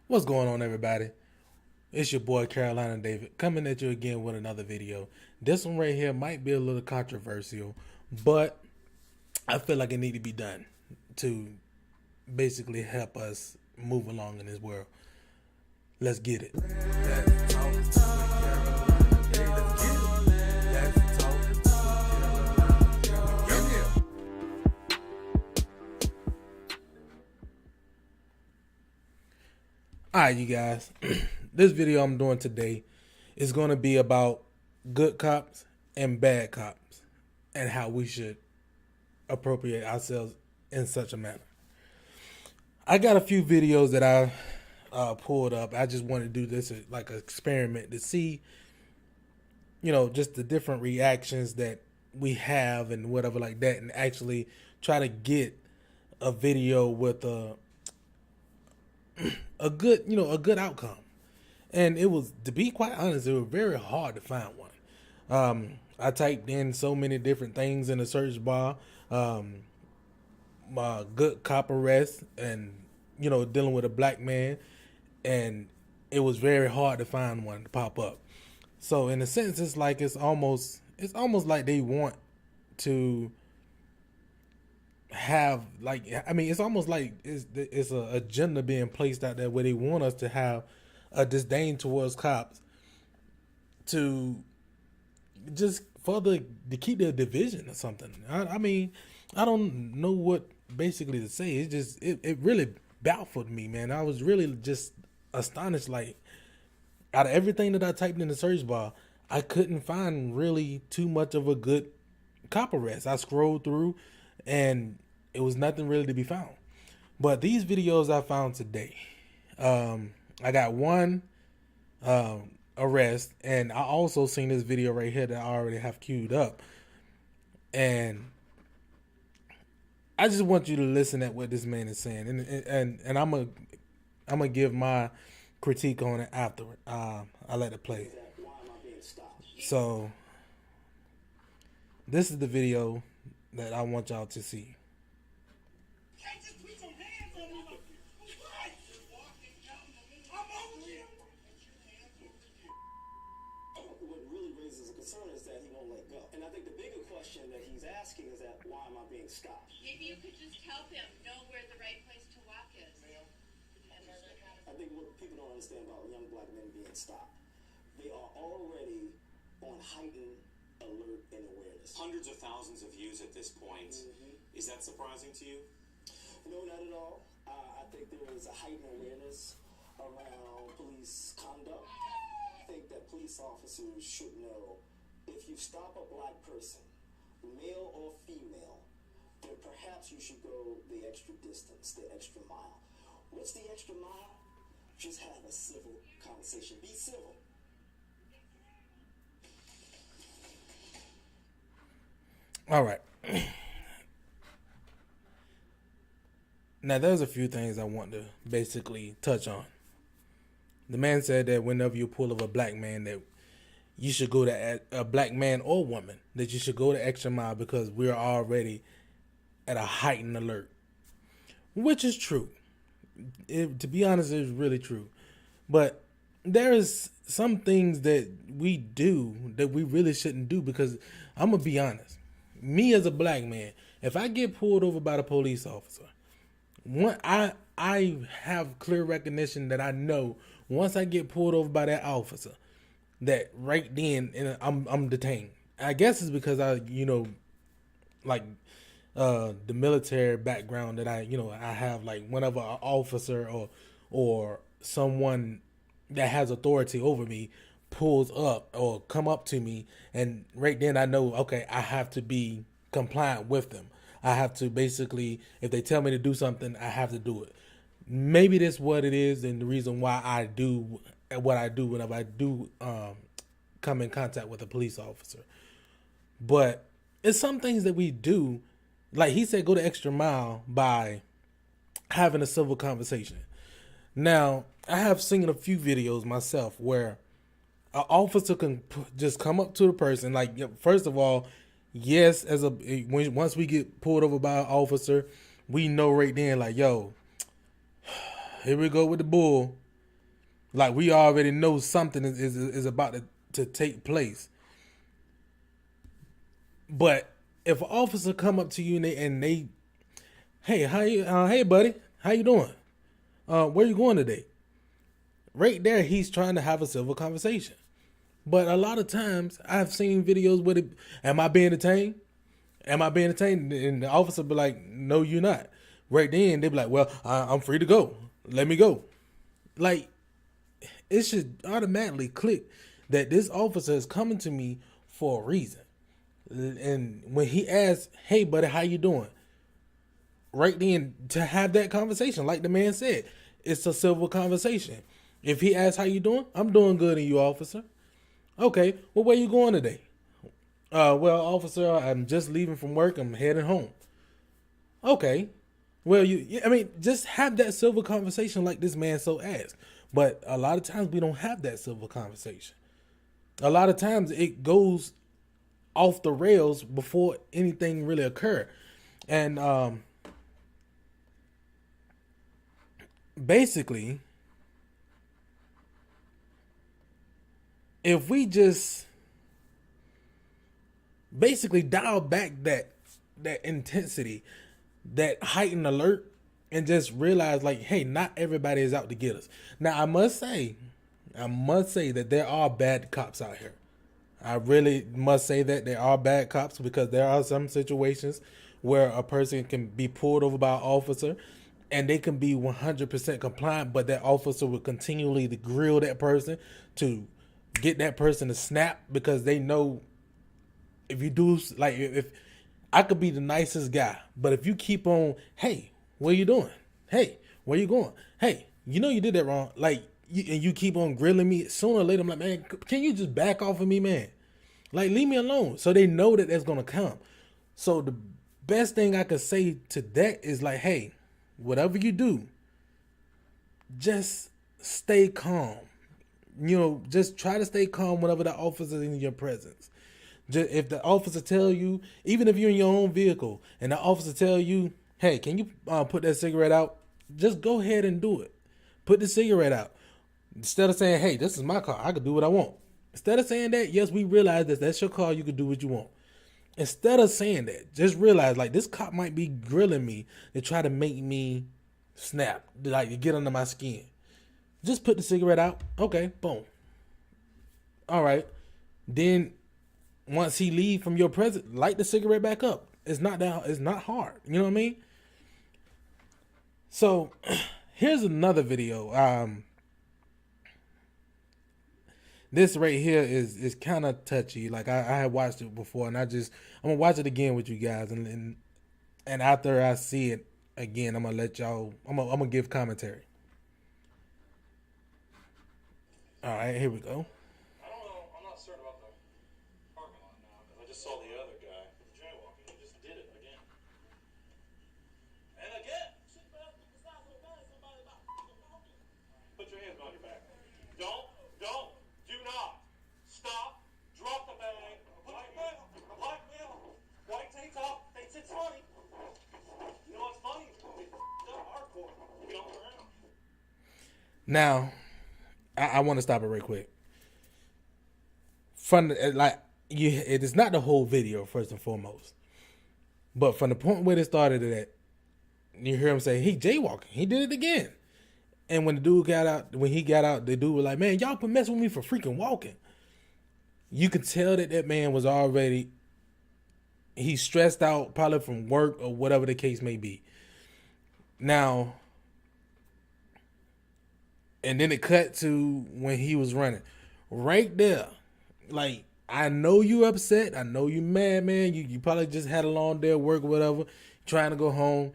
What's going on, everybody? It's your boy Carolina David coming at you again with another video. This one right here might be a little controversial, but I feel like it need to be done to basically help us move along in this world. Let's get it. Alright, you guys. This video I'm doing today is going to be about good cops and bad cops and how we should appropriate ourselves in such a manner. I got a few videos that I pulled up. I just wanted to do this as like an experiment to see, just the different reactions that we have and whatever like that, and actually try to get a video with a good outcome. And it was, to be quite honest, it was very hard to find one. I typed in so many different things in the search bar. My good cop arrest and, dealing with a black man. And it was very hard to find one to pop up. So in a sense, it's almost like they want to have, it's almost like it's an agenda being placed out there where they want us to have a disdain towards cops to just further to keep their division or something. I don't know what basically to say. It really baffled me, man. I was really just astonished. Like, out of everything that I typed in the search bar, I couldn't find really too much of a good cop arrest. I scrolled through and it was nothing really to be found. But these videos I found today, I got one arrest, and I also seen this video right here that I already have queued up. And I just want you to listen at what this man is saying, and I'm gonna give my critique on it afterward. I let it play. So this is the video that I want y'all to see. And I think the bigger question that he's asking is that, why am I being stopped? Maybe you could just help him know where the right place to walk is. I think what people don't understand about young black men being stopped, they are already on heightened alert and awareness. Hundreds of thousands of views at this point. Is that surprising to you? No, not at all. I think there is a heightened awareness around police conduct. I think that police officers should know, if you stop a black person, male or female, then perhaps you should go the extra distance, the extra mile. What's the extra mile? Just have a civil conversation. Be civil. All right. Now, there's a few things I want to basically touch on. The man said that whenever you pull over a black man, that you should go to a black man or woman, that you should go the extra mile because we're already at a heightened alert, which is true. To be honest, it's really true. But there is some things that we do that we really shouldn't do, because I'm going to be honest. Me as a black man, if I get pulled over by the police officer, I have clear recognition that I know once I get pulled over by that officer, that right then I'm detained. I guess it's because the military background that I have, like whenever an officer or someone that has authority over me pulls up or come up to me, and right then I know, okay, I have to be compliant with them. I have to basically, if they tell me to do something, I have to do it. Maybe that's what it is, and the reason why I do what I do whenever I do come in contact with a police officer. But it's some things that we do, like he said, go the extra mile by having a civil conversation. Now, I have seen a few videos myself where an officer can just come up to the person. Like, first of all, yes, once we get pulled over by an officer, we know right then, like, yo, here we go with the bull. Like we already know something is about to take place. But if an officer come up to you and they hey, hey buddy, how you doing? Where you going today? Right there, he's trying to have a civil conversation. But a lot of times, I've seen videos where am I being detained? Am I being detained? And the officer be like, no, you're not. Right then, they be like, well, I'm free to go. Let me go. Like, it should automatically click that this officer is coming to me for a reason. And when he asks, hey, buddy, how you doing? Right then, to have that conversation, like the man said, it's a civil conversation. If he asks, how you doing? I'm doing good, and you, officer. Okay, well, where you going today? Well, officer, I'm just leaving from work. I'm heading home. Okay. Well, I mean, just have that civil conversation like this man so asked. But a lot of times we don't have that civil conversation. A lot of times it goes off the rails before anything really occur. And basically, if we just basically dial back that intensity, that heightened alert, and just realize like, hey, not everybody is out to get us. Now I must say that there are bad cops out here. I really must say that there are bad cops, because there are some situations where a person can be pulled over by an officer and they can be 100% compliant, but that officer will continually to grill that person to get that person to snap, because they know if you do, like, if I could be the nicest guy, but if you keep on, hey, what are you doing? Hey, where you going? Hey, you know you did that wrong. Like, and you keep on grilling me, sooner or later I'm like, man, can you just back off of me, man? Like, leave me alone. So they know that that's gonna come. So the best thing I could say to that is like, hey, whatever you do, just stay calm. You know, just try to stay calm whenever the officer is in your presence. Just, if the officer tell you, even if you're in your own vehicle and the officer tell you, hey, can you put that cigarette out? Just go ahead and do it. Put the cigarette out. Instead of saying, hey, this is my car, I can do what I want. Instead of saying that, yes, we realize that that's your car, you can do what you want. Instead of saying that, just realize, like, this cop might be grilling me to try to make me snap, like to get under my skin. Just put the cigarette out. Okay, boom. All right. Then once he leave from your presence, light the cigarette back up. It's not hard. You know what I mean? So here's another video. This right here is kind of touchy. Like I had watched it before, and I'm gonna watch it again with you guys, and after I see it again, I'm gonna let y'all. I'm gonna give commentary. All right, here we go. I don't know. I'm not certain about the parking lot now, because I just saw the other guy jaywalking. He just did it again. And again. Shit, man, it's not so bad. Somebody about walking. Put your hands behind your back. Don't, do not stop. Drop the bag. Black male, white tank top. Thinks it's funny. You know what's funny? It's hardcore. You don't around. Now, I want to stop it real quick. It is not the whole video, first and foremost, but from the point where it started at, you hear him say he jaywalking. He did it again, and when he got out, the dude was like, "Man, y'all been messing with me for freaking walking." You could tell that man was already, he's stressed out, probably from work or whatever the case may be. Now. And then it cut to when he was running. Right there. Like, I know you upset. I know you mad, man. You probably just had a long day at work or whatever, trying to go home.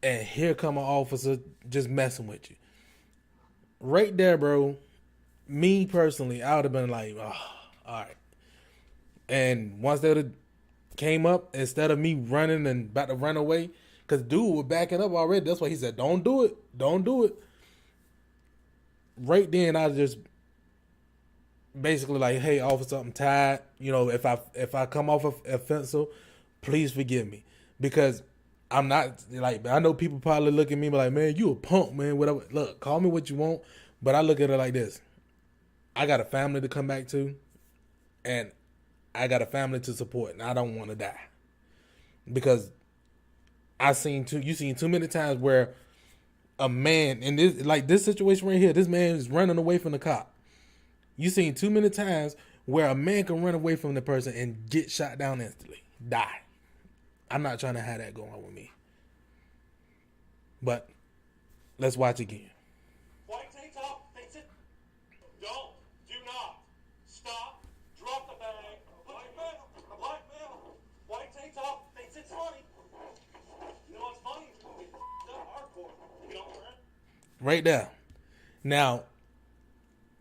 And here come an officer just messing with you. Right there, bro. Me personally, I would have been like, oh, all right. And once that came up, instead of me running and about to run away, because dude was backing up already. That's why he said, don't do it. Don't do it. Right then, I just basically like, hey, officer, I'm tired. You know, if I come off offensive, please forgive me, because I'm not, like, I know people probably look at me like, man, you a punk, man. Whatever. Look, call me what you want, But I look at it like this: I got a family to come back to, and I got a family to support, and I don't want to die because you seen too many times where a man in this situation right here, this man is running away from the cop. You seen too many times where a man can run away from the person and get shot down instantly, die. I'm not trying to have that going on with me. But let's watch again. White tank top, thinks it. Don't. Do not. Stop. Drop the bag. Black male. A black male. White tank top, thinks it's funny. You know what's funny? It's hardcore. You know, right? Right there. Now,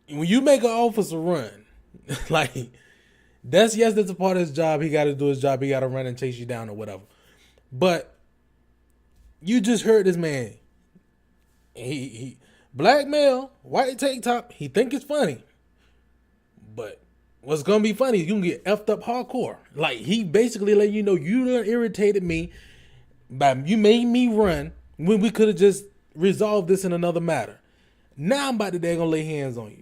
when you make an officer run, like, that's a part of his job. He got to do his job. He got to run and chase you down or whatever. But you just heard this man. He black male, white tank top. He think it's funny. But what's going to be funny is you can get effed up hardcore. Like, he basically let you know you done irritated me. You made me run when we could have just resolved this in another matter. Now I'm about to they're gonna lay hands on you.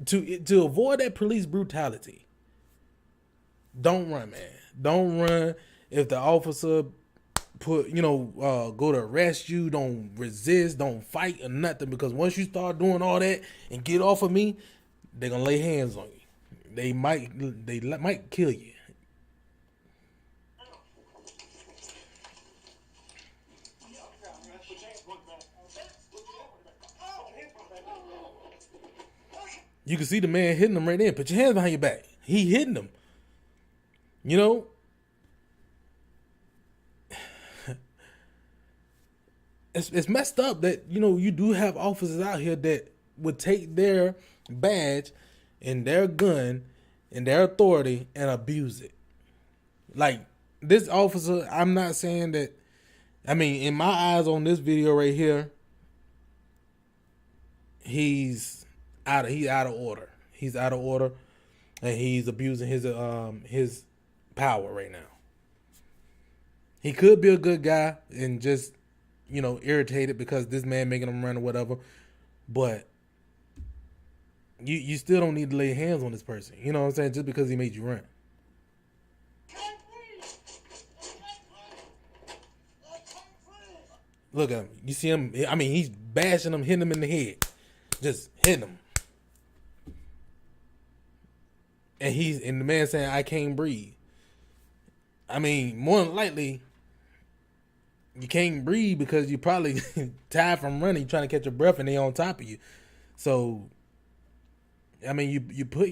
To avoid that police brutality, don't run, man. Don't run. If the officer go to arrest you, don't resist, don't fight or nothing, because once you start doing all that and get off of me, they're gonna lay hands on you. They might kill you. You can see the man hitting him right there. Put your hands behind your back. He hitting him. You know? It's messed up that, you do have officers out here that would take their badge and their gun and their authority and abuse it. Like, this officer, I'm not saying that, in my eyes on this video right here, he's out of order. He's out of order, and he's abusing his power right now. He could be a good guy and just, irritated because this man making him run or whatever, but you still don't need to lay hands on this person. You know what I'm saying? Just because he made you run. Look at him. You see him? He's bashing him, hitting him in the head, just hitting him. And the man saying, "I can't breathe." More than likely, you can't breathe because you probably tired from running, trying to catch your breath, and they on top of you. So, you put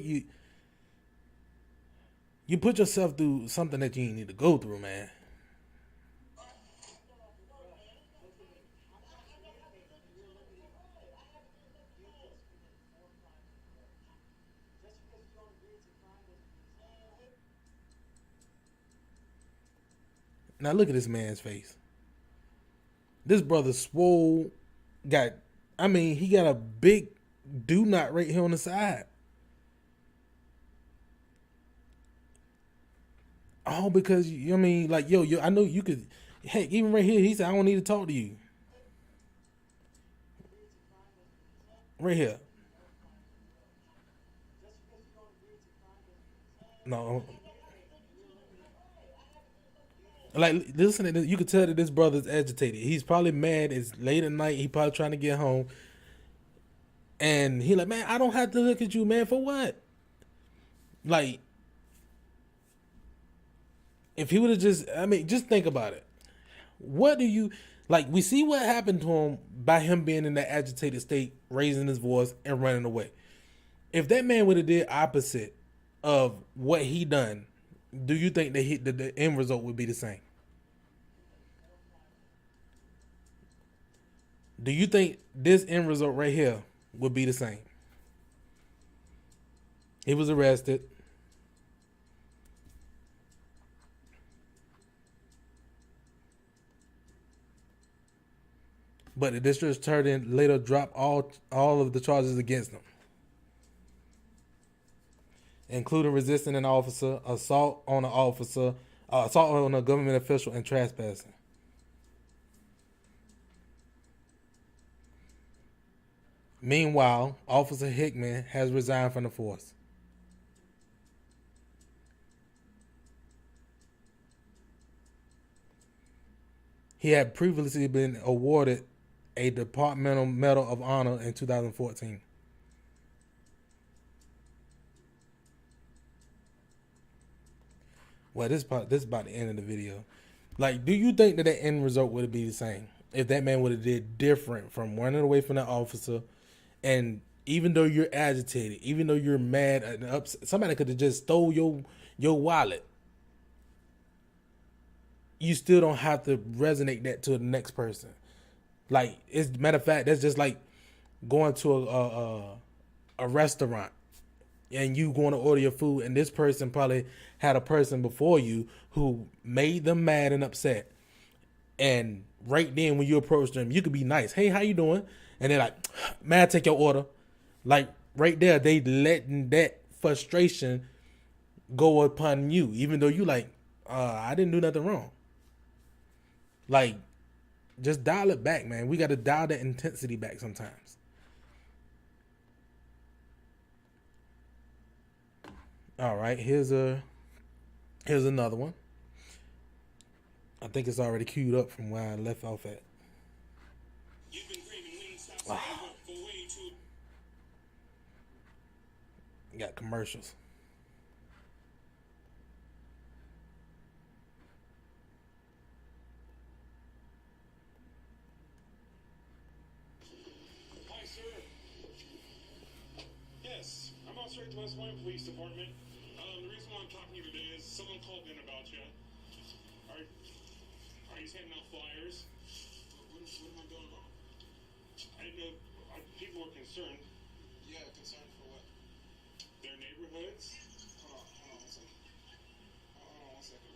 yourself through something that you didn't need to go through, man. Now look at this man's face. This brother swole, he got a big do not right here on the side. All because, I know you could, heck, even right here, he said, "I don't need to talk to you." Right here. No. Like, listen to this. You can tell that this brother's agitated. He's probably mad. It's late at night. He probably trying to get home. And he like, "Man, I don't have to look at you, man. For what?" Like, if he would have just think about it. What do you, we see what happened to him by him being in that agitated state, raising his voice and running away. If that man would have did opposite of what he done, do you think that the end result would be the same? Do you think this end result right here would be the same? He was arrested. But the district attorney later dropped all of the charges against him, including resisting an officer, assault on an officer, assault on a government official, and trespassing. Meanwhile, Officer Hickman has resigned from the force. He had previously been awarded a Departmental Medal of Honor in 2014. Well, this is about the end of the video. Like, do you think that the end result would be the same if that man would have did different from running away from that officer? And even though you're agitated, even though you're mad and upset, somebody could have just stole your wallet. You still don't have to resonate that to the next person. Like, it's matter of fact, that's just like going to a restaurant and you going to order your food, and this person probably had a person before you who made them mad and upset. And right then when you approach them, you could be nice. Hey, how you doing? And they're like, man, I take your order. Like right there, they letting that frustration go upon you, even though you like, I didn't do nothing wrong. Like, just dial it back, man. We got to dial that intensity back sometimes. All right, here's another one. I think it's already queued up from where I left off at. You've been craving Wingstop forever for way too. Got commercials. Hi, sir. Yes, I'm out search West Point Police Department. The reason why I'm talking to you today is someone called in about you. Are you handing out flyers? What am I doing wrong? I didn't know. People are concerned. Yeah, concerned for what? Their neighborhoods. Hold on one second. Hold on 1 second.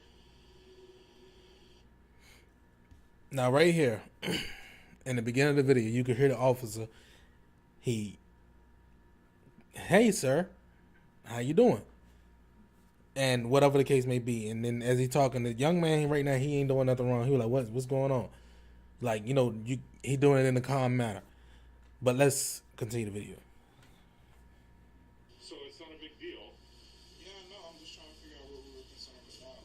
Now, right here, in the beginning of the video, you can hear the officer. Hey, sir, how you doing? And whatever the case may be. And then as he talking, the young man right now, he ain't doing nothing wrong. He was like, what's going on? Like, he doing it in a calm manner. But let's continue the video. So it's not a big deal. Yeah, no, I'm just trying to figure out what we were concerned about.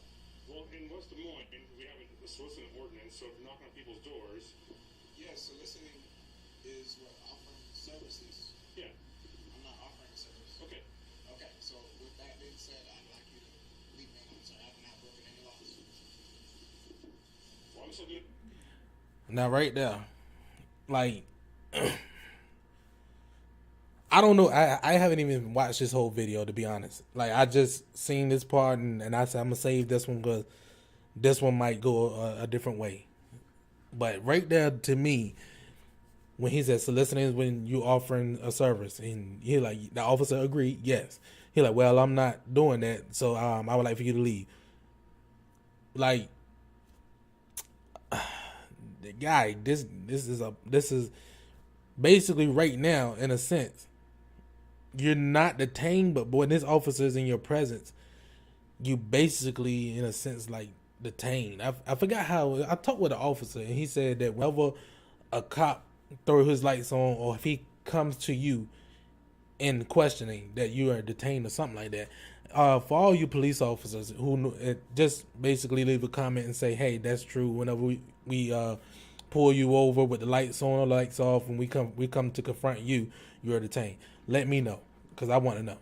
Well, in West Des Moines, we have a soliciting ordinance, so if you're knocking on people's doors. Yeah, soliciting is what, offering services. Yeah. I'm not offering a service. Okay. Okay, so with that being said, I'd like you to leave me alone, sir. I have not broken any laws. Well, I'm so good. Now, right there, like, I don't know. I haven't even watched this whole video, to be honest. Like, I just seen this part, and I said, I'm going to save this one because this one might go a different way. But right there, to me, when he said soliciting is when you offering a service, and he like, the officer agreed, yes. He like, well, I'm not doing that, so I would like for you to leave. Like, the guy, this is basically right now, in a sense, you're not detained, but when this officer is in your presence, you basically, in a sense, like detained. I forgot how I talked with an officer, and he said that whenever a cop throw his lights on, or if he comes to you in questioning, that you are detained or something like that. For all you police officers who just basically leave a comment and say, hey, that's true. Whenever we pull you over with the lights on or lights off, and we come to confront you, you're detained. Let me know, because I want to know.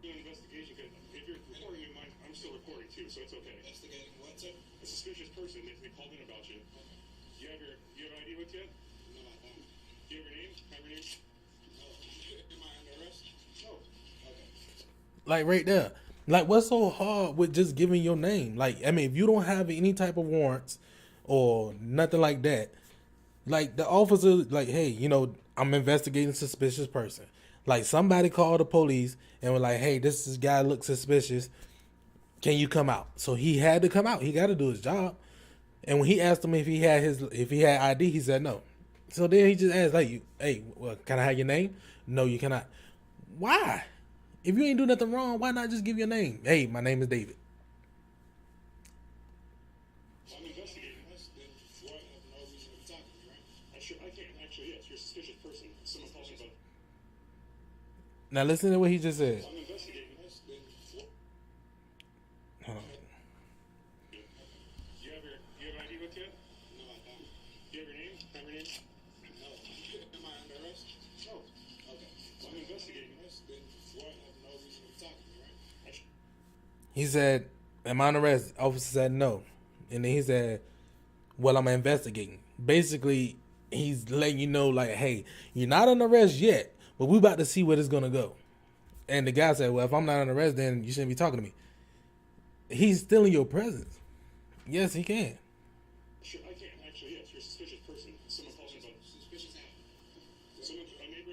Investigation. If you're recording in mine, I'm still recording too, so it's okay. Investigating what, sir? A suspicious person. They called in about you. Okay. Do you have ID with you? No, I don't. Do you have your name? Have your name? No. Am I under arrest? No. Okay. Like right there. Like, what's so hard with just giving your name? Like, I mean, if you don't have any type of warrants or nothing like that, like the officer, like, hey, I'm investigating a suspicious person. Like, somebody called the police and was like, hey, this guy looks suspicious. Can you come out? So he had to come out. He got to do his job. And when he asked him if he had ID, he said no. So then he just asked, like, hey, well, can I have your name? No, you cannot. Why? If you ain't do nothing wrong, why not just give your name? Hey, my name is David. I'm investigating this. Then why have no reason to talk to me, right? I can, actually, yeah. yes, you're a suspicious person. Someone calls me about. Now listen to what he just said. I'm investigating this. Hold on. You have an ID with you? No, I don't. You have your name? Have your name? No. Am I under arrest? No. Okay. So I'm investigating this. Then why have no reason to talk to me, right? He said, "Am I under arrest?" Officer said, "No," and then he said, "Well, I'm investigating." Basically, he's letting you know, like, "Hey, you're not under arrest yet, but we about to see where this gonna go." And the guy said, "Well, if I'm not under arrest, then you shouldn't be talking to me." He's still in your presence. Yes, he can. Sure, I can. Actually, yes, you're a suspicious person. Someone calls me about suspicious act. A neighbor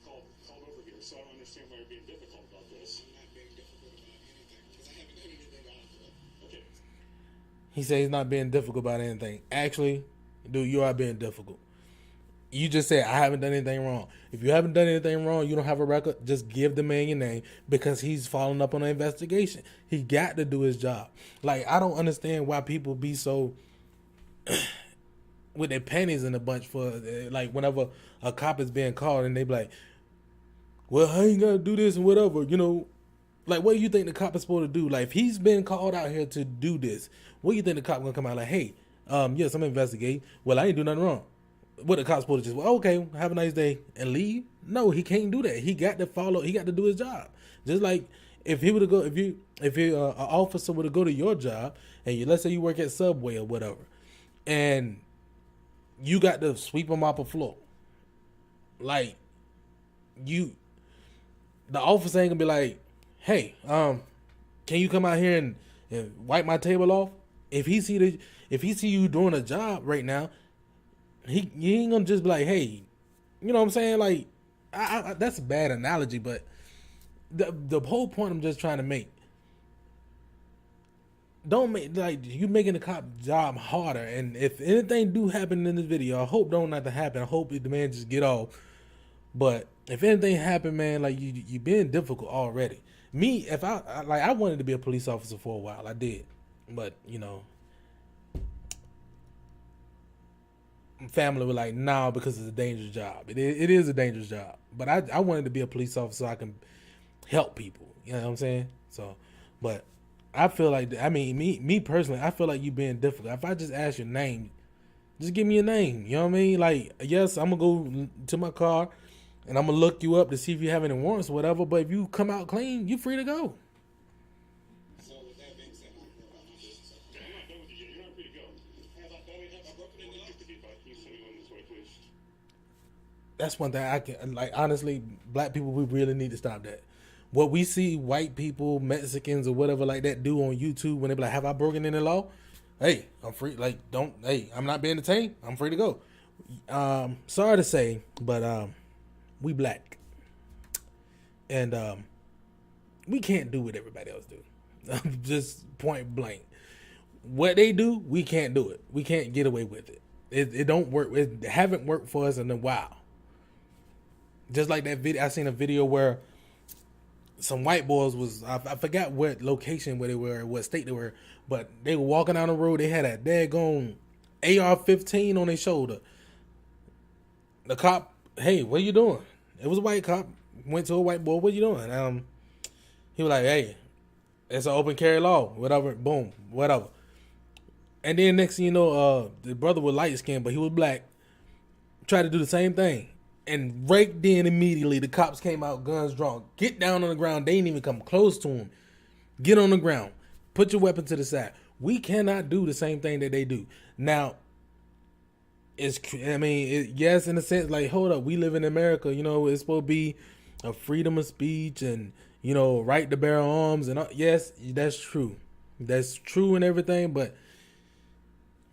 called over here, so I don't understand why you're being difficult about this. I'm not being difficult about anything, because I haven't done anything wrong. Okay. He said he's not being difficult about anything. Actually, dude, you are being difficult. You just said, "I haven't done anything wrong." If you haven't done anything wrong, you don't have a record, just give the man your name, because he's following up on an investigation. He got to do his job. Like, I don't understand why people be so with their panties in a bunch for, like, whenever a cop is being called and they be like, "Well, I ain't got to do this and whatever," Like, what do you think the cop is supposed to do? Like, if he's been called out here to do this, what do you think the cop gonna come out like, "Hey, yes, I'm investigating. Well, I ain't do nothing wrong." What the cop's supposed to just, "Well, okay, have a nice day," and leave? No, he can't do that. He got to follow. He got to do his job. Just like if he would go, if an officer would go to your job, and let's say you work at Subway or whatever, and you got to sweep him off the floor. Like, the officer ain't gonna be like, "Hey, can you come out here and wipe my table off?" If he see you doing a job right now, he ain't gonna just be like, "Hey," you know what I'm saying? Like, I that's a bad analogy, but the whole point I'm just trying to make. Don't make, like, you making the cop job harder. And if anything do happen in this video, I hope don't not to happen. I hope the man just get off. But if anything happen, man, like, you being difficult already. Me, if I wanted to be a police officer for a while, I did, but family were like, "Nah," because it's a dangerous job. It is a dangerous job. But I wanted to be a police officer so I can help people. You know what I'm saying? So, but I feel like, I mean, me personally, I feel like you being difficult. If I just ask your name, just give me your name. You know what I mean? Like, yes, I'm gonna go to my car and I'm gonna look you up to see if you have any warrants or whatever. But if you come out clean, you're free to go. So with that being said, I'm here about my business. I'm not done with you yet. You're not free to go. Have I broken any law? Can you send me on this way, please? That's one thing I can, like, honestly, black people, we really need to stop that. What we see white people, Mexicans, or whatever like that do on YouTube when they be like, "Have I broken any law?" Hey, I'm free. Like, I'm not being detained. I'm free to go. Sorry to say, but we black. And we can't do what everybody else do. Just point blank. What they do, we can't do it. We can't get away with it. It don't work. It haven't worked for us in a while. Just like that video, I seen a video where some white boys was, I forgot what location where they were, what state they were, but they were walking down the road. They had a daggone AR-15 on their shoulder. The cop, "Hey, what are you doing?" It was a white cop. Went to a white boy, "What are you doing?" He was like, "Hey, it's an open carry law, whatever." Boom, whatever. And then next thing you know, the brother was light skinned, but he was black. Tried to do the same thing. And right then, immediately, the cops came out, guns drawn. "Get down on the ground." They didn't even come close to him. "Get on the ground. Put your weapon to the side." We cannot do the same thing that they do. Now, yes, in a sense, like, hold up, we live in America. It's supposed to be a freedom of speech and, right to bear arms. And yes, that's true. That's true and everything, but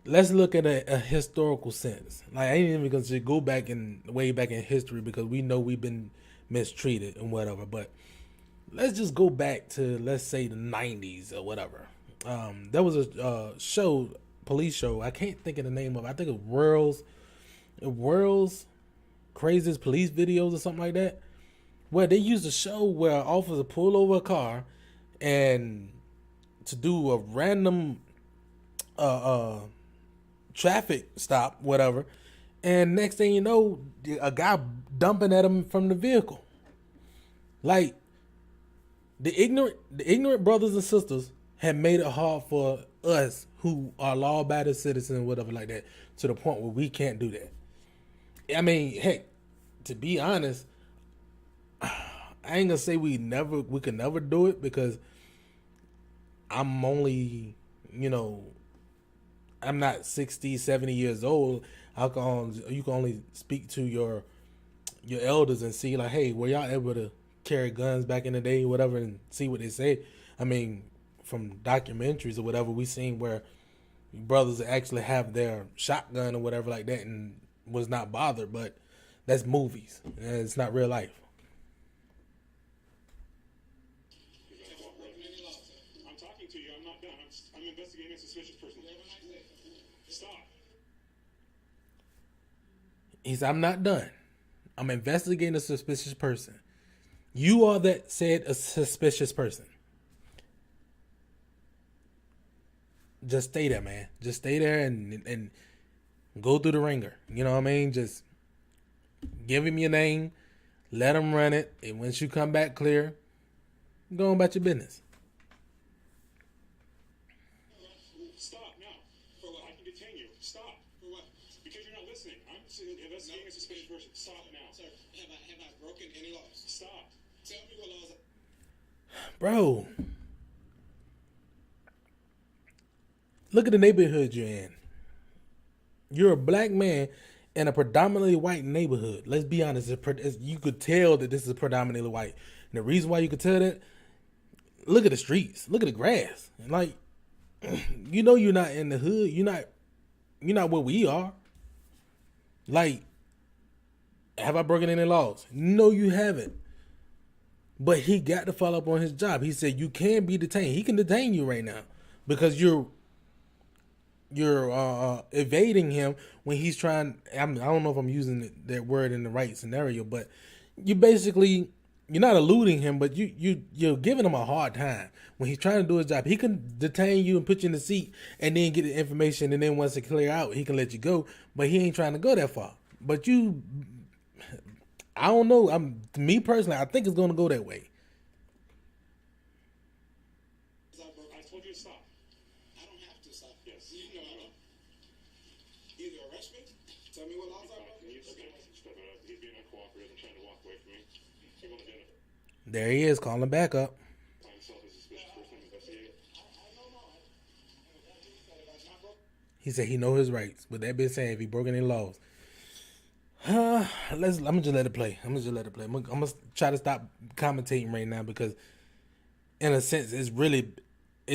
let's look at a historical sense. Like, I ain't even gonna just go way back in history, because we know we've been mistreated and whatever. But let's just go back to, let's say, the 90s or whatever. There was a police show. I can't think of the name of it. I think it was World's Craziest Police Videos or something like that. Where they used a show where an officer pulled over a car and to do a random traffic stop, whatever, And next thing you know, a guy dumping at him from the vehicle. Like the ignorant brothers and sisters have made it hard for us who are law-abiding citizens, whatever like that, to the point where we can't do that. I mean, heck, to be honest, I ain't gonna say we could never do it because I'm only, you know, I'm not 60, 70 years old. You can only speak to your elders and see like, hey, were y'all able to carry guns back in the day, whatever, and see what they say. I mean, from documentaries or whatever, we seen where brothers actually have their shotgun or whatever like that and was not bothered, but that's movies. And it's not real life. I'm talking to you. I'm not done. I'm investigating a suspicious person. Stop. He said, I'm not done. I'm investigating a suspicious person. You are that said a suspicious person. Just stay there, man. Just stay there and go through the ringer. You know what I mean? Just give him your name, let him run it, and once you come back clear, go on about your business. Stop now. For what? I can detain you. Stop. For what? Because you're not listening. I'm investigating a suspicious person. Stop now. Sir, have I broken any laws? Stop. Tell me what laws. Bro, look at the neighborhood you're in. You're a black man in a predominantly white neighborhood. Let's be honest. You could tell that this is predominantly white. And the reason why you could tell that, look at the streets. Look at the grass. Like, you know you're not in the hood. You're not where we are. Like, have I broken any laws? No, you haven't. But he got to follow up on his job. He said you can be detained. He can detain you right now because you're evading him when he's trying. I don't know if I'm using that word in the right scenario, but you're not eluding him, but you're giving him a hard time when he's trying to do his job. He can detain you and put you in the seat and then get the information, and then once it clear out, he can let you go. But he ain't trying to go that far. But I don't know. Me personally, I think it's going to go that way. I told you to stop. I don't have to stop. Yes. You know I don't. Either arrest me, tell me what laws I broke. He's being uncooperative and trying to walk away from me. You're going to do it. There he is, calling back up. He said he know his rights. With that being said, if he broke any laws, I'm gonna just let it play. I'm gonna try to stop commentating right now because, in a sense, it's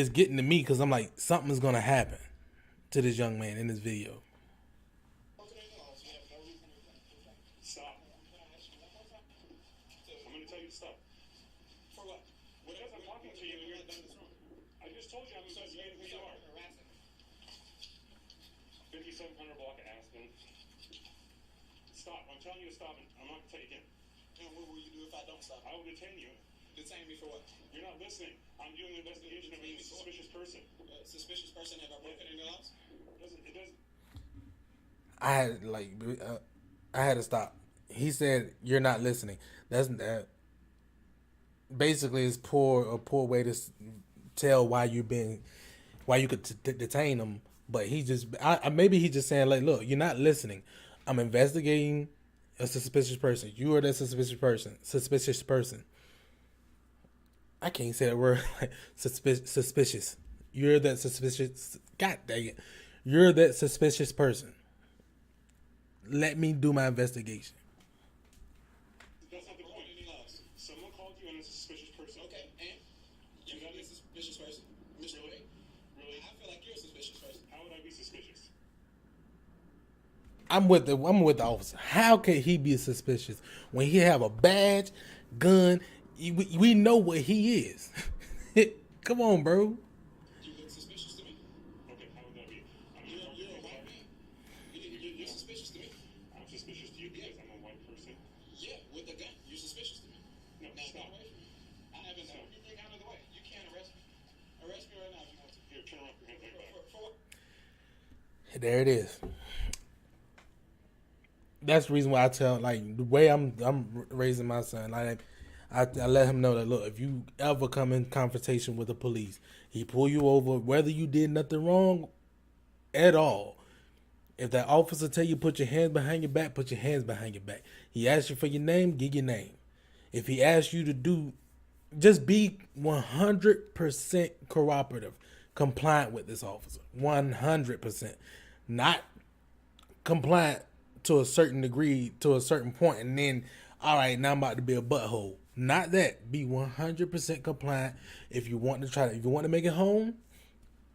getting to me because I'm like something's gonna happen to this young man in this video. Stop. I'm gonna tell you to stop. For what? Because I'm talking to you. I just told you I'm investigating who you are. 5700 block of Aspen. Stop. I'm telling you to stop. I'm not going to tell you again. And what will you do if I don't stop? I will detain you. Detain me for what? You're not listening. I'm doing an investigation of a suspicious person. Suspicious person? Have I broken any laws? It doesn't. I had to stop. He said you're not listening. That's basically it's a poor way to tell why you could detain him. But maybe he's just saying like, look, you're not listening. I'm investigating a suspicious person. You are that suspicious person. Suspicious person. I can't say that word. Like suspicious. You're that suspicious. God dang it. You're that suspicious person. Let me do my investigation. That's not the point. Someone called you and it's a suspicious person. Okay, and you're not a suspicious person. Really? Really? I feel like you're a suspicious person. How would I be suspicious? I'm with the officer. How can he be suspicious when he have a badge, gun? We know what he is. Come on, bro. You look suspicious to me. Okay, how would that be? You're a white man. You're suspicious to me. I'm suspicious to you because I'm a white person. Yeah, with a gun. You're suspicious to me. No, now stop. Away from me. I haven't done anything out of the way. You can't arrest me. Arrest me right now if you want to. Here, turn around. For what? There it is. that's the reason why I tell, like, the way I'm raising my son, like, I let him know that, look, if you ever come in confrontation with the police, he pull you over, whether you did nothing wrong at all. If that officer tell you put your hands behind your back, put your hands behind your back. He asks you for your name, give your name. If he asks you to do, just be 100% cooperative, compliant with this officer. 100%. Not compliant to a certain degree, to a certain point, and then, all right, now I'm about to be a butthole. Not that. Be 100% compliant if you want to if you want to make it home,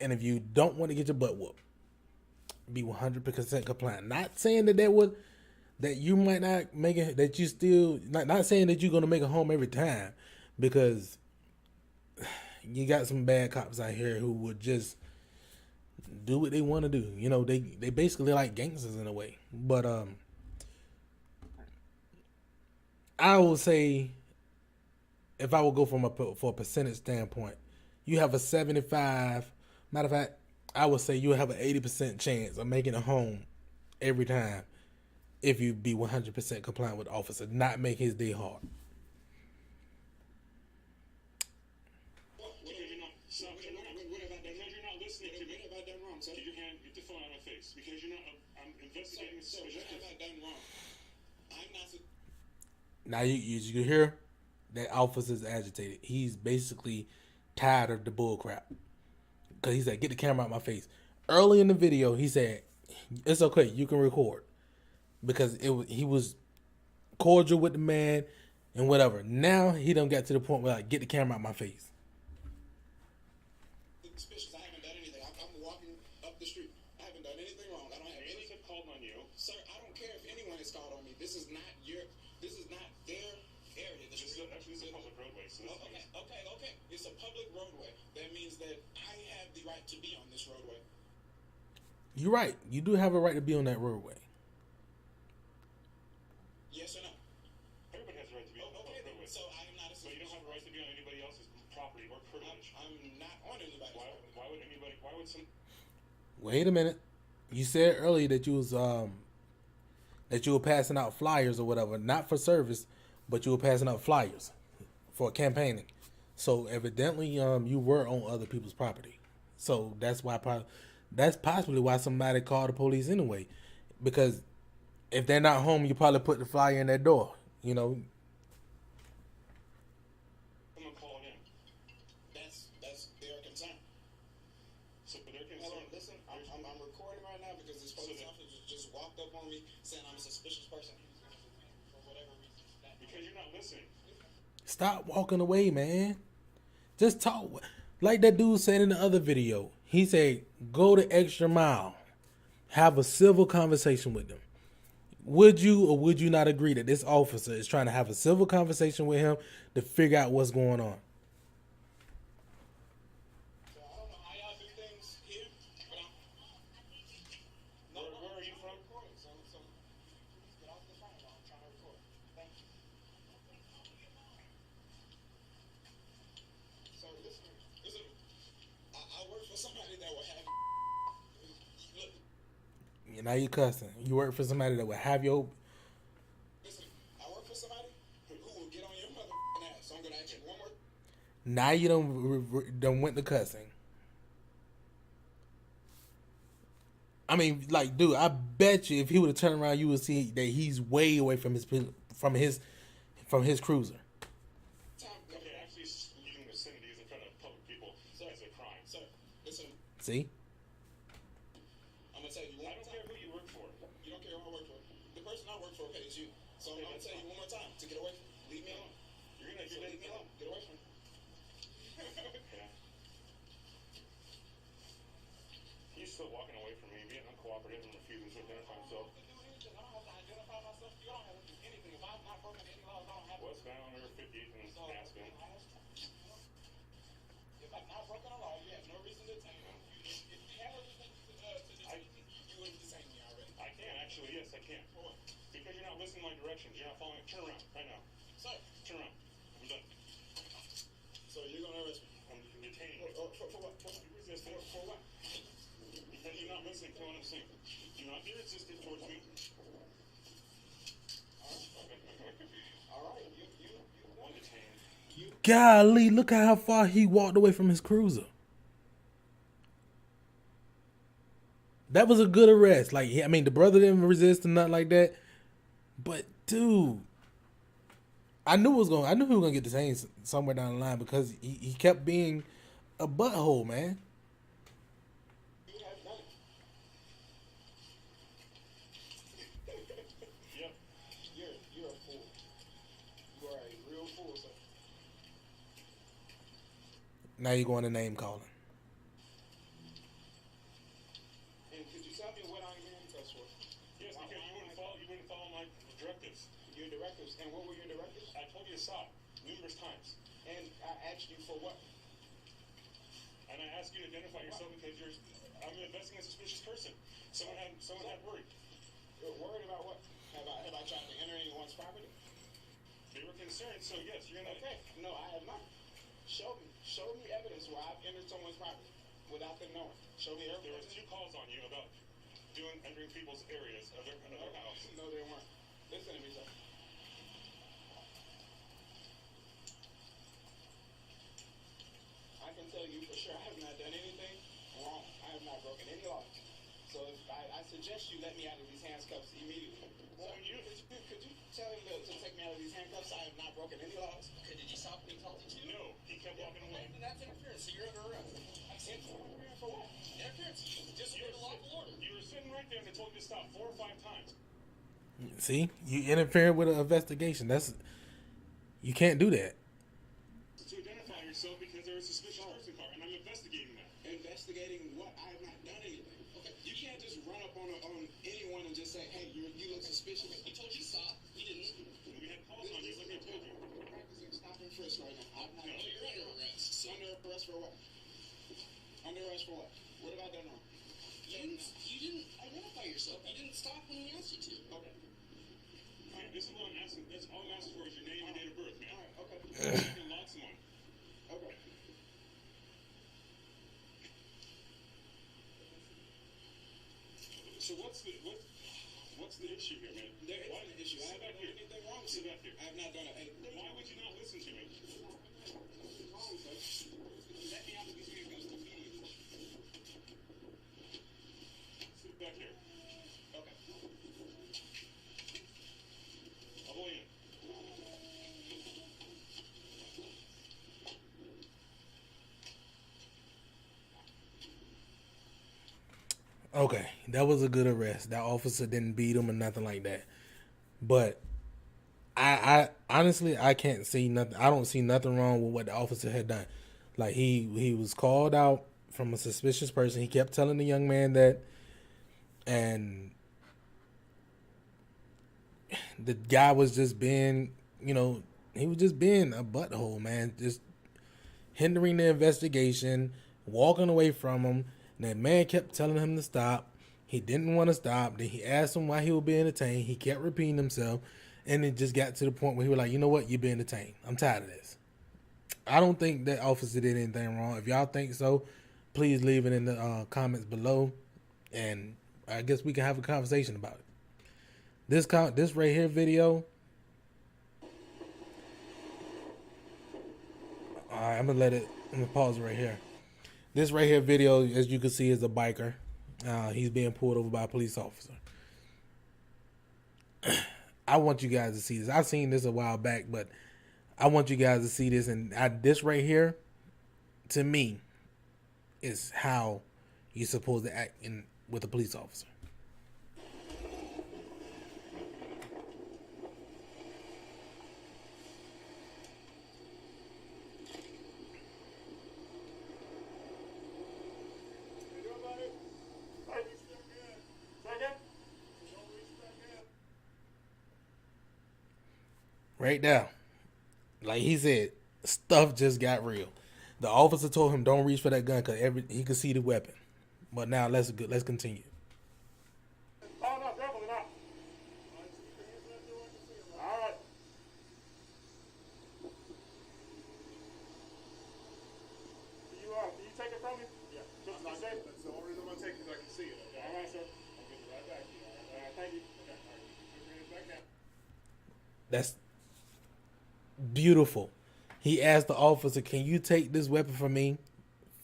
and if you don't want to get your butt whooped. Be 100% compliant. Not saying that you might not make it, that you still, not saying that you're going to make it home every time, because you got some bad cops out here who would just do what they want to do. You know, they basically like gangsters in a way. But I would say, if I would go for a percentage standpoint, you have a 75. Matter of fact, I would say you have an 80% chance of making it home every time if you be 100% compliant with the officer, not make his day hard. What have I done? Because you're not listening to me. What have I done wrong, sir? Get your hand, get the phone out of my face. Because you're not, I'm investigating this. What have I done wrong? I'm not. Now you can hear that officer's agitated. He's basically tired of the bull crap. Because he said, get the camera out my face. Early in the video, he said, it's okay, you can record. Because he was cordial with the man and whatever. Now he done got to the point where, like, get the camera out my face. Suspicious. I haven't done anything. I'm walking up the street. I haven't done anything wrong. I don't have Neighbors have called on you. Sir, I don't care if anyone has called on me. This is not their area. This is a public roadway. So Okay. It's a public roadway. That means that I have the right to be on this roadway. You're right. You do have a right to be on that roadway. Yes or no? Everybody has a right to be on the public roadway. So I am not a So you don't have a right to be on anybody else's property or privilege. I'm not on anybody's property. Why would some... Wait a minute. You said earlier that you were passing out flyers or whatever, not for service, but you were passing out flyers for campaigning. So evidently, you were on other people's property. So that's possibly why somebody called the police anyway, because if they're not home, you probably put the flyer in their door. You know. Someone called in. That's their concern. So they're concerned. Hold on, listen. I'm recording right now because this police officer just walked up on me saying I'm a suspicious person for whatever reason. Because you're not listening. Stop walking away, man. Just talk. Like that dude said in the other video. He said, go the extra mile. Have a civil conversation with them. Would you or would you not agree that this officer is trying to have a civil conversation with him to figure out what's going on? So I don't know how y'all do things here, but Where are you from? recording. So get off the phone while I'm trying to record. Thank you. So listen. I work for somebody that will have. Look, Now you cussing. You work for somebody that will have your... listen. I work for somebody who will get on your mother ass. So I'm gonna ask you one more. Now you done went to cussing. I mean, like, dude, I bet you if he would have turned around, you would see that he's way away from his cruiser. Okay, actually leaving vicinities in front of public people is a crime. Sir, listen. See? I'm gonna tell you one I more don't time. care who you work for. You don't care who I work for. The person I work for pays you. So I'm gonna tell you one more time to get away from me. Leave me alone. You're gonna So leave me alone. Get away from me. Yeah. He's still walking away from me, being uncooperative and refusing to identify himself. I don't have to identify myself. You don't have to do anything. If I've not broken any laws, I don't have to. Westbound or 58th and Aspen. If I've not broken a law, you have no reason to detain me. If you had a reason to detain me, you wouldn't detain me already. I can actually, yes, I can. For what? Because you're not listening to my directions. You're not following. Turn around right now. Sir, Turn around. I'm done. so you're gonna arrest me? I'm detaining you. For what? You resisted. For what? Because you're not listening to what I'm saying. Do not be resistant towards me. Golly, look at how far he walked away from his cruiser. That was a good arrest. Like, I mean, the brother didn't resist or nothing like that. But dude, I knew he was gonna get detained somewhere down the line because he kept being a butthole, man. You have done it. Yep. You're a fool. You are a real fool, sir. Now you're going to name calling. And could you tell me what I'm hearing cuss for? Yes, because you wouldn't follow my directives. Your directives. And what were your directives? I told you to stop numerous times. And I asked you for what? And I asked you to identify yourself because I'm investigating a suspicious person. Someone had worried. You're worried about what? Have I tried to enter anyone's property? They were concerned, so yes, you're gonna. Okay. No, I have not. Show me evidence where I've entered someone's property without them knowing. Show me evidence. There was 2 calls on you about entering people's areas of their house. No, they weren't. Listen to me, sir. I can tell you for sure I have not done anything wrong. I have not broken any law. So if I suggest you let me out of these handcuffs immediately. Well, could you tell him to take me out of these handcuffs? I have not broken any laws. Okay, did you stop when he told you to? No, he kept walking away. Then that's interference, so you're under arrest. Interference for what? Interference. Disobeyed the lawful order. You were sitting right there and they told you to stop 4 or 5 times. See, you interfere with an investigation. You can't do that. To identify yourself because there was a suspicious person car, and I'm investigating that. Investigating what? I have not done anything. Okay, you can't just run up on anyone and just say, "Hey, you look suspicious." He told you stop. He didn't. We had calls on you, like I told you. We're practicing stop and frisk right now. I'm not. No, you're under arrest. So under arrest for what? Under arrest for what? What have I done wrong? You didn't identify yourself. You didn't stop when we asked you to. Okay. Alright, this is what I'm asking. That's all I'm asking for is your name and date of birth, man. Alright, okay. You can log someone. Okay. So what's the issue here, man? There is an issue. I haven't done anything wrong. Sit back here. I have not done it. Hey, why would you not listen to me? Wrong, sir. Let me out of these handcuffs immediately. Sit back here. Okay. I'll go in. Okay, that was a good arrest. That officer didn't beat him or nothing like that. But I honestly I can't see nothing. I don't see nothing wrong with what the officer had done. Like he was called out from a suspicious person. He kept telling the young man that, and the guy was just being, he was just being a butthole, man. Just hindering the investigation, walking away from him. And that man kept telling him to stop. He didn't want to stop. Then he asked him why he was being detained. He kept repeating himself. And it just got to the point where he was like, you know what? You're being detained. I'm tired of this. I don't think that officer did anything wrong. If y'all think so, please leave it in the comments below. And I guess we can have a conversation about it. This right here video. All right, I'm going to pause it right here. This right here video, as you can see, is a biker. He's being pulled over by a police officer. I want you guys to see this. I've seen this a while back, but I want you guys to see this. And this right here, to me, is how you're supposed to act with a police officer. Right now, like he said, stuff just got real. The officer told him don't reach for that gun because he could see the weapon. But now let's continue. Oh, no, definitely not. All right. Can you take it from me? Yeah. Just like that? That's the only reason I'm going to take it because I can see it. Okay? All right, sir. I'll get it right back to you. All right, thank you. Okay, all right. Bring it back now. That's beautiful. He asked the officer, "Can you take this weapon from me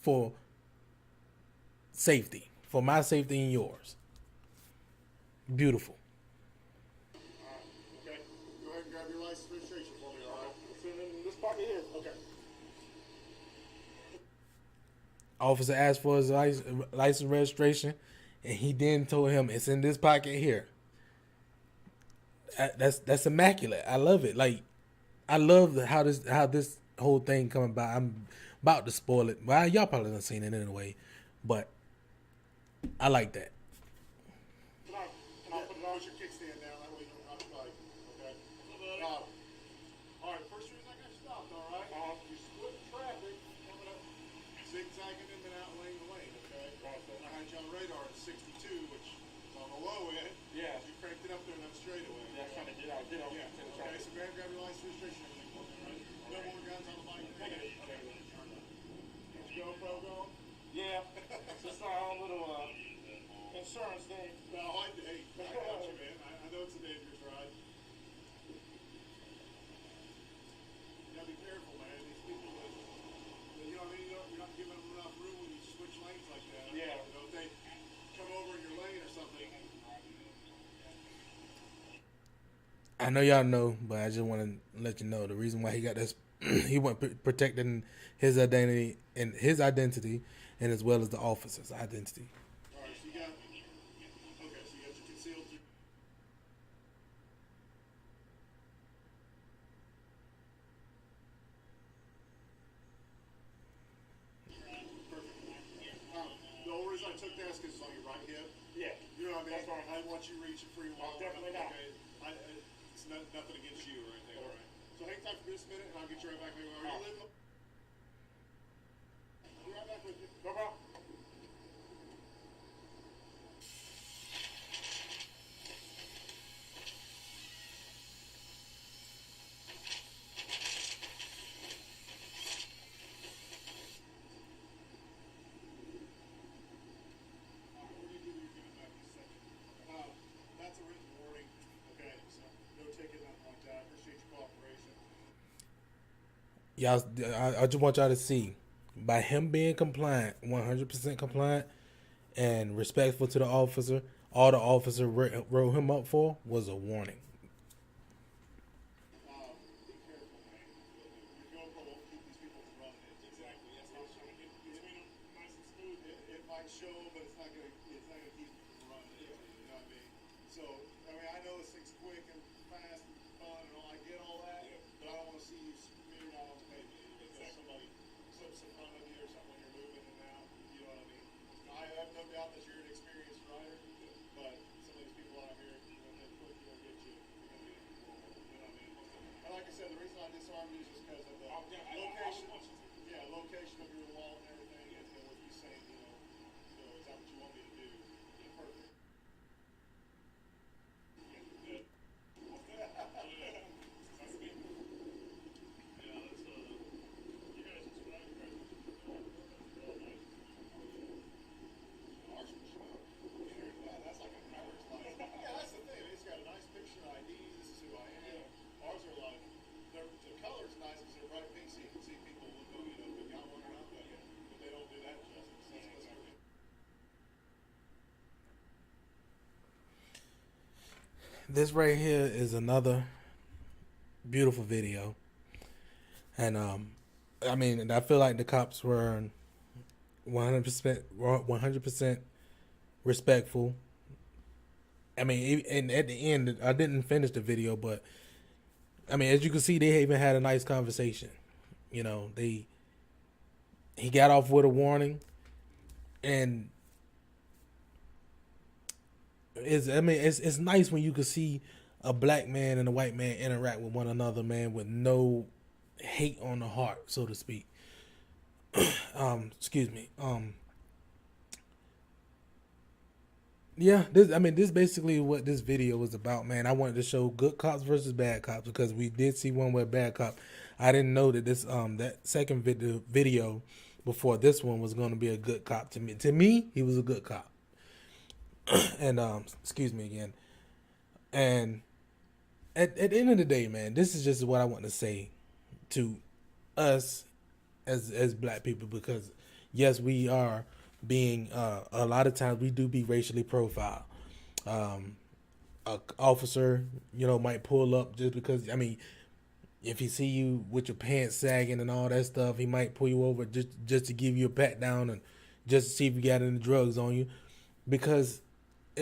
for safety, for my safety and yours?" Beautiful. Okay. Go ahead and grab your license registration for me, all right? It's in this pocket here. Okay. Officer asked for his license registration, and he then told him it's in this pocket here. That's immaculate. I love it. Like, I love how this whole thing come about. I'm about to spoil it. Well, y'all probably done seen it anyway, but I like that. Can I put it on your kickstand now? That way you don't have to fight. Okay. All right. First reason I got you stopped. All right. You split traffic coming up, zigzagging in and out lane to lane. Okay. Right. So I had you on radar at 62, which is on the low end. Yeah. You cranked it up there in that straightaway. Yeah. Trying to get out. Get out. Yeah. Okay. So grab your license registration. Right. No more guns on the bike. Okay. Did you go, Pro? Yeah. Just our own little insurance thing. No, I got you, man. I know it's a dangerous ride. You gotta be careful, man. These people, you know what I mean? You're not giving them enough room when you switch lanes like that. Yeah. You know, if they come over in your lane or something. I know y'all know, but I just want to let you know the reason why he got this. He went protecting his identity and as well as the officer's identity. All right, so you got your concealed. The only reason I took that is because it's on your right hip. Yeah. You know what I mean? That's right. I didn't want you reaching for your wallet. Definitely not. Okay. It's nothing against you or anything, all right? So hang tight for just a minute, and I'll get you right back. Are you living? I'll be right back with you. No problem. That's a written warning. Okay, so no ticket, nothing like that. I appreciate your cooperation. Y'all, I just want y'all to see, by him being compliant, 100% compliant, and respectful to the officer, all the officer wrote him up for was a warning. Be careful, man. Your GoPro won't keep these people from running it. Exactly. That's how it's trying to get between them nice and smooth. It might show them, but it's not gonna keep them from running it. You know what I mean? So, I mean, I know this thing's quick and fast and fun and all. I get all that, but I don't want to see you smeared out on the pavement because somebody slips in front of you or something when you're moving in and out. You know what I mean? I have no doubt that you're an experienced rider, but some of these people out here, when they're quick, they'll get you. You're gonna be, you know what I mean? And like I said, the reason I disarmed you is just because of the location. Yeah, location of your wall and everything, and with you saying, you know, is that what you want me to do? Yeah, perfect. That's like a driver's license. Yeah, that's the thing. It's got a nice picture ID. This is who I am. Ours are like, the color's nice because they're bright pink, so you can see people look over, you know, if they got one or not, but they don't do that justice. This right here is another beautiful video, and I mean, I feel like the cops were 100% respectful. I mean, and at the end, I didn't finish the video, but I mean, as you can see, they even had a nice conversation. You know, he got off with a warning, and it's nice when you can see a black man and a white man interact with one another, man, with no hate on the heart, so to speak. Excuse me. Yeah, this basically what this video was about, man. I wanted to show good cops versus bad cops because we did see one with bad cop. I didn't know that this that second video before this one was going to be a good cop to me. To me, he was a good cop. And excuse me again. And at the end of the day, man, this is just what I want to say to us as black people, because yes, we are being a lot of times we do be racially profiled. A officer, might pull up just because, I mean, if he see you with your pants sagging and all that stuff, he might pull you over just to give you a pat down and just to see if you got any drugs on you. Because,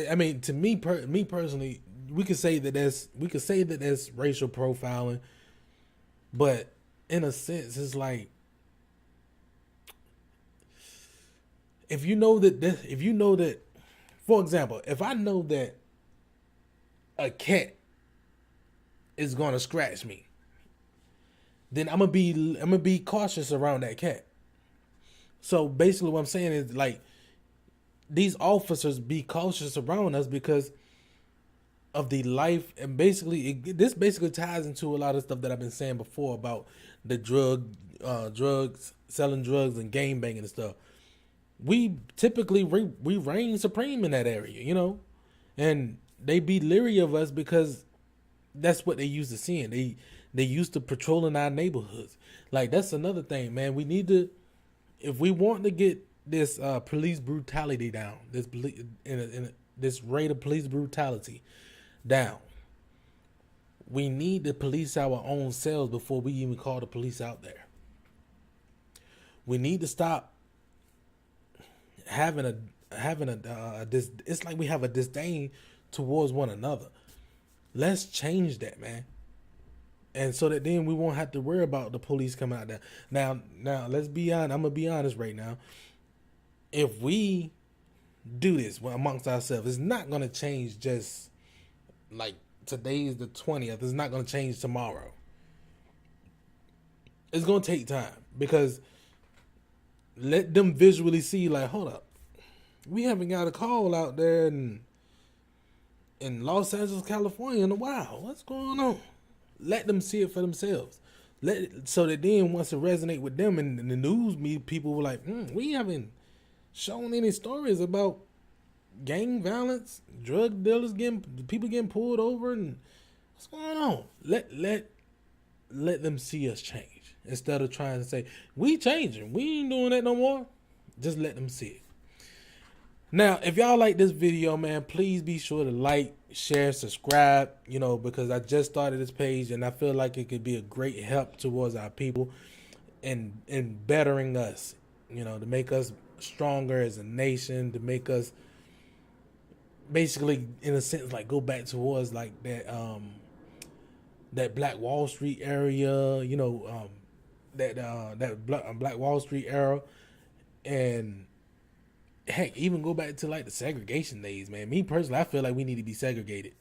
I mean, to me, me personally, we could say that that's racial profiling, but in a sense, it's like, if you know that, for example, if I know that a cat is gonna scratch me, then I'm gonna be cautious around that cat. So basically, what I'm saying is, like, these officers be cautious around us because of the life, and basically this basically ties into a lot of stuff that I've been saying before about the drugs, selling drugs and game banging and stuff. We typically we reign supreme in that area, and they be leery of us because that's what they used to seeing. They used to patrolling our neighborhoods. Like, that's another thing, man. We need to, if we want to get this police brutality down, this rate of police brutality down, we need to police our own selves before we even call the police out there. We need to stop having a it's like we have a disdain towards one another. Let's change that, man. And so that then we won't have to worry about the police coming out there. Now, let's be honest. I'm gonna be honest right now. If we do this amongst ourselves, it's not gonna change just like today's the 20th. It's not gonna change tomorrow. It's gonna take time, because let them visually see, like, hold up, we haven't got a call out there in Los Angeles, California in a while. What's going on? Let them see it for themselves. So that then once it resonate with them and the news, people were like, we haven't shown any stories about gang violence, drug dealers people getting pulled over, and what's going on? Let them see us change, instead of trying to say we changing, we ain't doing that no more. Just let them see it. Now, if y'all like this video, man, please be sure to like, share, subscribe, because I just started this page and I feel like it could be a great help towards our people and bettering us, to make us stronger as a nation, to make us basically, in a sense, like, go back towards like that Black Wall Street area, that Black Wall Street era, and heck, even go back to like the segregation days, man. Me personally, I feel like we need to be segregated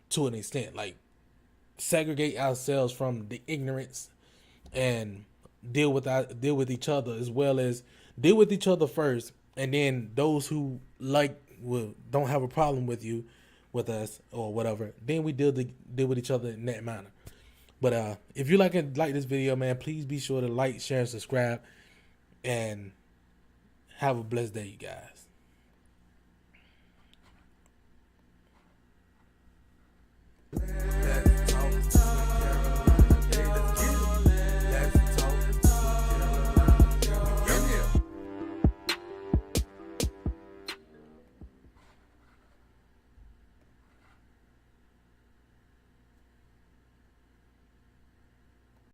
to an extent. Like, segregate ourselves from the ignorance and deal with each other, as well as deal with each other first, and then those who don't have a problem with us or whatever, then we deal with each other in that manner. But if you like this video, man, please be sure to like, share, and subscribe, and have a blessed day, you guys.